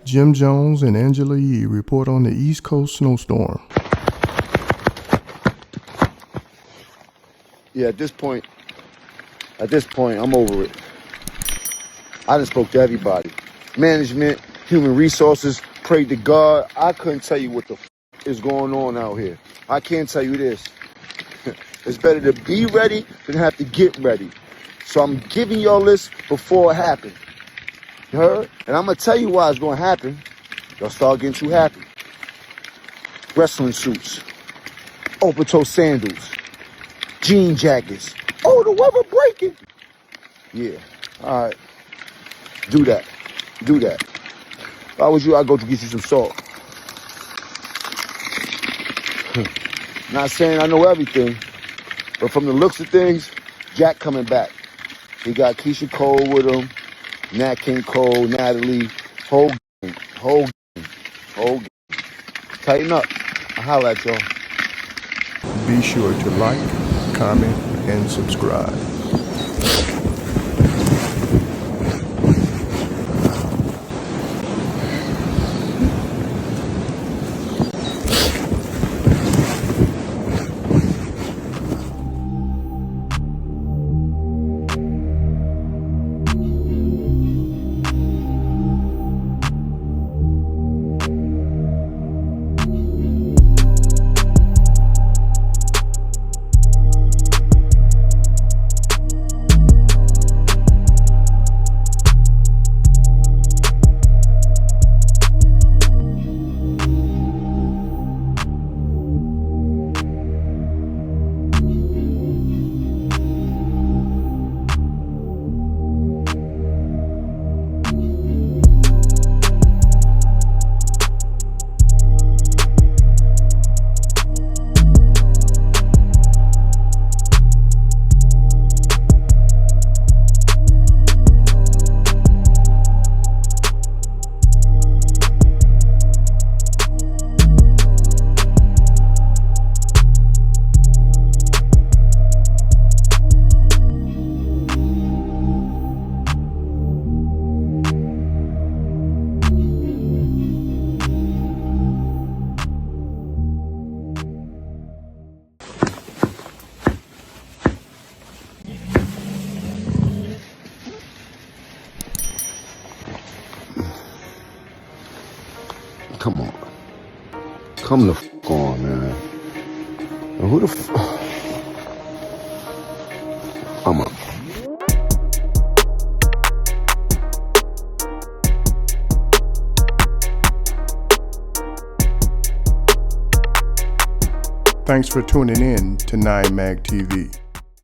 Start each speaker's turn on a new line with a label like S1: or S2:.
S1: Jim Jones and Angela Yee report on the East Coast snowstorm.
S2: Yeah, at this point, I'm over it. I done spoke to everybody. Management, human resources, prayed to God. I couldn't tell you what the is going on out here. I can't tell you this. It's better to be ready than have to get ready. So I'm giving y'all this before it happens. You heard? And I'm going to tell you why it's going to happen. Y'all start getting too happy. Wrestling suits, open-toe sandals, jean jackets. Oh, the weather breaking. Yeah, all right. Do that. If I was you, I'd go to get you some salt. Not saying I know everything, but from the looks of things, Jack coming back. He got Keisha Cole with him, Nat King Cole, Natalie, whole gang. Tighten up. I'll holler at y'all.
S1: Be sure to like, comment, and subscribe.
S2: Come on. Come the on, man. And who the I'm up.
S1: Thanks for tuning in to 9 Mag TV.